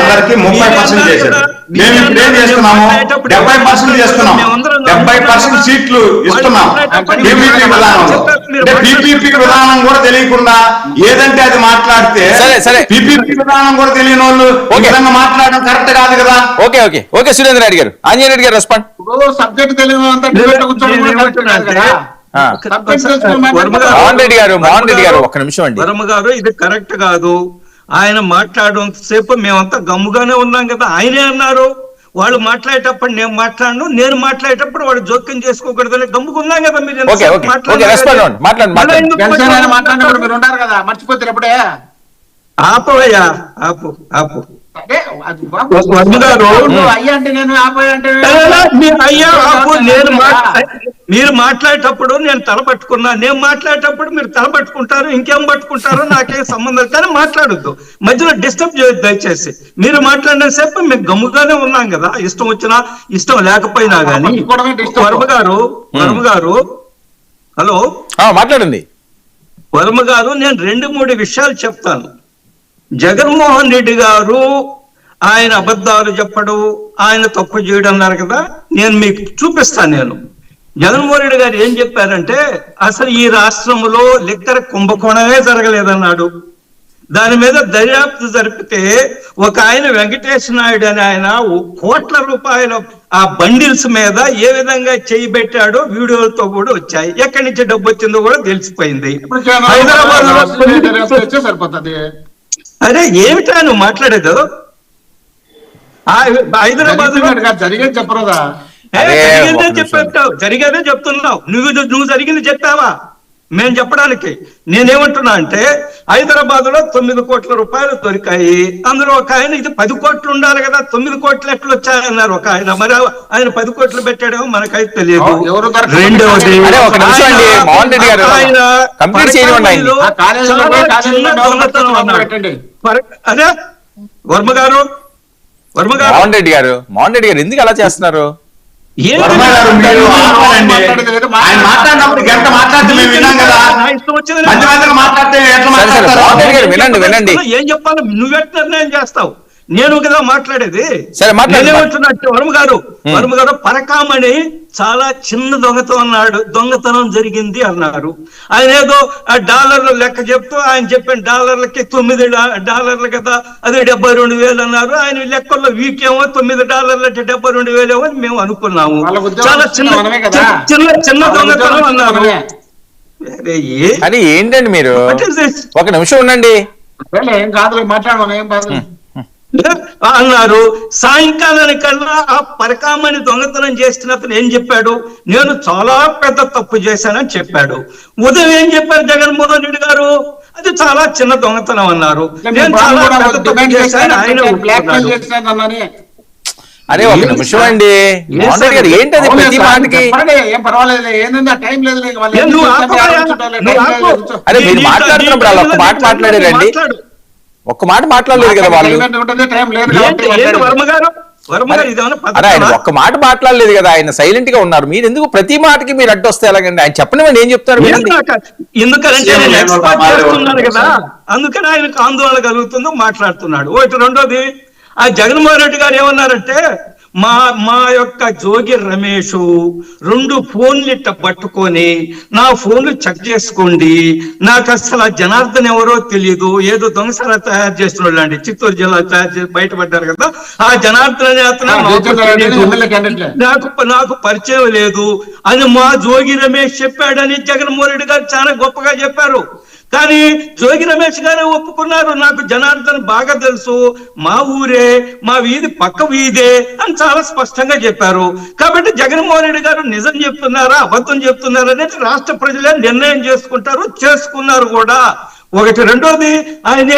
అందరికి 30% చేశారు. మేము ఇప్పుడు ఏం చేస్తున్నాము, 70% చేస్తున్నాం. 70% సీట్లు ఇస్తున్నాం పీపీపీ విధానంలో. అంటే పీపీపీ విధానం కూడా తెలియకుండా ఏదంటే అది మాట్లాడితే, పీపీపీ విధానం కూడా తెలియని వాళ్ళు ఈ విధంగా మాట్లాడడం కరెక్ట్ కాదు కదా. Okay okay okay Surendra Reddy గారు, ఆంజనేయ రెడ్డి గారు రెస్పాండ్. సబ్జెక్ట్ తెలియదు మోహన్ రెడ్డి గారు ఒక్క నిమిషం అండి. వర్మ గారు ఇది కరెక్ట్ కాదు. ఆయన మాట్లాడడం సేపు మేమంతా గమ్ముగానే ఉన్నాం కదా. ఆయనే అన్నారు వాళ్ళు మాట్లాడేటప్పుడు నేను మాట్లాడను, నేను మాట్లాడేటప్పుడు వాళ్ళు జోక్యం చేసుకోకూడదని గమ్ముకున్నాం కదా. మీరు మాట్లాడినప్పుడు మీరు ఉంటారు కదా, మర్చిపోతారు ఎప్పుడే. ఆపవయ్యా, ఆపు ఆపు. మీరు మాట్లాడేటప్పుడు నేను తల పట్టుకున్నా, నేను మాట్లాడేటప్పుడు మీరు తల పట్టుకుంటారు, ఇంకేం పట్టుకుంటారో నాకేం సంబంధం. కానీ మాట్లాడొద్దు, మధ్యలో డిస్టర్బ్ చేయొద్దు దయచేసి. మీరు మాట్లాడిన సేపు మేము గమ్ముగానే ఉన్నాం కదా, ఇష్టం వచ్చినా ఇష్టం లేకపోయినా గానీ. వర్మ గారు హలో మాట్లాడండి. వర్మ గారు నేను 2-3 విషయాలు చెప్తాను. జగన్మోహన్ రెడ్డి గారు ఆయన అబద్ధాలు చెప్పడు, ఆయన తప్పు చేయడం అన్నారు కదా. నేను మీకు చూపిస్తాను. నేను జగన్మోహన్ రెడ్డి గారు ఏం చెప్పారంటే, అసలు ఈ రాష్ట్రంలో లిక్కర్ కుంభకోణమే జరగలేదన్నాడు. దాని మీద దర్యాప్తు జరిపితే ఒక ఆయన వెంకటేశ్వర నాయుడు అని ఆయన కోట్ల రూపాయల ఆ బండిల్స్ మీద ఏ విధంగా చేయి పెట్టాడో వీడియోలతో కూడా వచ్చాయి. ఎక్కడి నుంచి డబ్బు వచ్చిందో కూడా తెలిసిపోయింది. హైదరాబాద్ లో అరే ఏమిటా నువ్వు మాట్లాడేది? హైదరాబాద్ జరిగేది చెప్పరాదా? జరిగేదే చెప్తున్నావు. నువ్వు జరిగింది చెప్పావా? మేము చెప్పడానికి నేనేమంటున్నా అంటే, హైదరాబాద్ లో 9 కోట్ల రూపాయలు దొరికాయి. అందులో ఒక ఆయన ఇది 10 కోట్లు ఉండాలి కదా, 9 కోట్లు ఎట్లు వచ్చాయన్నారు ఒక ఆయన. మరి ఆయన 10 కోట్లు పెట్టాడేమో మనకైతే తెలియదు. రెండవది, అదే వర్మ గారు మోహన్ రెడ్డి గారు ఎందుకు అలా చేస్తున్నారు? వినండి. ఏం చెప్పాలి? నువ్వెట్ నిర్ణయం చేస్తావు? నేను కదా మాట్లాడేది. నేనేమంటున్నట్టు వర్మ గారు పరకామణి చాలా చిన్న దొంగతనం జరిగింది అన్నారు. ఆయన ఏదో డాలర్లు లెక్క చెప్తూ ఆయన చెప్పిన డాలర్లకి $9 కదా, అదే 72,000 అన్నారు. ఆయన లెక్కల్లో వీకేమో $9 అంటే 72,000 అని మేము అనుకున్నాము. చాలా చిన్న దొంగతనం అన్నారు. అది ఏంటండి మీరు ఒక నిమిషం ఉండండి. ఏం కాదు మాట్లాడమని అన్నారు. సాయంకాలానికల్లా ఆ పరకామని దొంగతనం చేసిన అతను ఏం చెప్పాడు? నేను చాలా పెద్ద తప్పు చేశానని చెప్పాడు. ఉదయం ఏం చెప్పారు జగన్మోహన్ రెడ్డి గారు? అది చాలా చిన్న దొంగతనం అన్నారు. నేను చాలా పెద్ద తప్పు చేశాను ఆయన. అరే ఒక నిమిషం అండి, ఏంటది ప్రతి మాటకి? అరే మీరు మాట్లాడుతున్నప్పుడు వాళ్ళు ఒక్క మాట మాట్లాడారండి, ఒక్క మాట మాట్లాడలేదు కదా వాళ్ళు. అరే ఆయన ఒక్క మాట మాట్లాడలేదు కదా, ఆయన సైలెంట్ గా ఉన్నారు. మీరు ఎందుకు ప్రతి మాటకి మీరు అడ్డొస్తే ఎలాగండి? ఆయన చెప్పనివ్వండి, ఏం చెప్తారు? ఎందుకంటే నేను ఎక్స్‌పర్ట్ చేస్తున్నాను కదా, అందుకని ఆయనకు ఆందోళన కలుగుతుందో మాట్లాడుతున్నాడు. ఒకటి. రెండోది, ఆ జగన్మోహన్ రెడ్డి గారు ఏమన్నారంటే, మా యొక్క జోగి రమేష్ 2 ఫోన్లు ఇట్ట పట్టుకొని నా ఫోన్లు చెక్ చేసుకోండి, నాకు అసలు ఆ జనార్దన్ ఎవరో తెలియదు, ఏదో దొంగసారా తయారు చేస్తున్నాడు అండి, చిత్తూరు జిల్లా తయారు చేసి బయటపడ్డారు కదా, ఆ జనార్దన్ నాకు పరిచయం లేదు అని మా జోగి రమేష్ చెప్పాడని జగన్మోహన్ రెడ్డి గారు చాలా గొప్పగా చెప్పారు. కానీ జోగి రమేష్ గారు ఒప్పుకున్నారు, నాకు జనార్దన్ బాగా తెలుసు, మా ఊరే, మా వీధి పక్క వీధే అని చాలా స్పష్టంగా చెప్పారు. కాబట్టి జగన్మోహన్ రెడ్డి గారు నిజం చెప్తున్నారా అబద్ధం చెప్తున్నారా అనేది రాష్ట్ర ప్రజలే నిర్ణయం చేసుకున్నారు కూడా. ఒకటి. రెండోది, ఆయన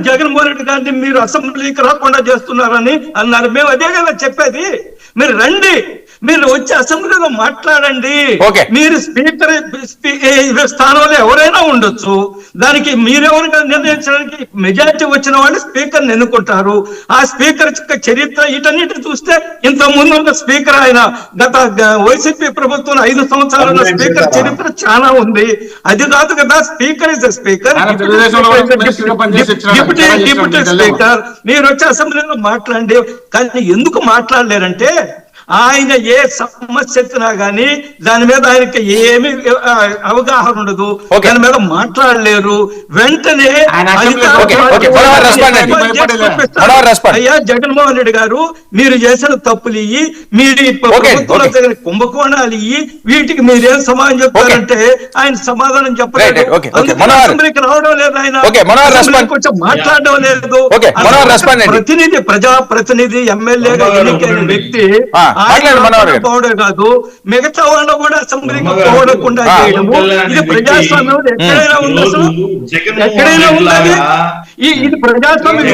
జగన్మోహన్ రెడ్డి గారిని మీరు అసెంబ్లీకి రాకుండా చేస్తున్నారని అన్నారు. మేము అదే కదా చెప్పేది. మీరు రండి, మీరు వచ్చి అసెంబ్లీలో మాట్లాడండి. ఓకే. మీరు స్పీకర్ స్థానంలో ఎవరైనా ఉండొచ్చు, దానికి మీరెవరుగా నిర్ణయించడానికి మెజారిటీ వచ్చిన వాళ్ళు స్పీకర్ ఎన్నుకుంటారు. ఆ స్పీకర్ చరిత్ర వీటన్నిటిని చూస్తే ఇంత ముందు ఉన్న స్పీకర్ ఆయన గత వైసీపీ ప్రభుత్వం 5 సంవత్సరాల స్పీకర్ చరిత్ర చాలా ఉంది. అది కాదు కదా, speaker is speaker, deputy speaker. మీరు వచ్చి అసెంబ్లీలో మాట్లాడండి. కానీ ఎందుకు మాట్లాడలేరంటే ఆయన ఏ సమస్య ఎత్తినా గానీ దాని మీద ఆయనకి ఏమి అవగాహన ఉండదు, దాని మీద మాట్లాడలేరు. వెంటనే అయ్యా జగన్మోహన్ రెడ్డి గారు, మీరు చేసిన తప్పులు ఇయ్యి, మీరు ప్రభుత్వంలో జరిగిన కుంభకోణాలు ఇయ్యి, వీటికి మీరేం సమాధానం చెప్తారంటే ఆయన సమాధానం చెప్పలేదు. అసెంబ్లీకి రావడం లేదు, ఆయన కొంచెం మాట్లాడడం లేదు. ప్రతినిధి, ప్రజాప్రతినిధి, ఎమ్మెల్యేగా ఎన్నికైన వ్యక్తి పోవడం కాదు, మిగతా వాళ్ళు కూడా అసెంబ్లీకి పోవడకుండా చేయడము, ఇది ప్రజాస్వామ్యం ఎక్కడైనా ఉంది? అసలు ఎక్కడైనా ఉండాలి ఇది ప్రజాస్వామ్యం.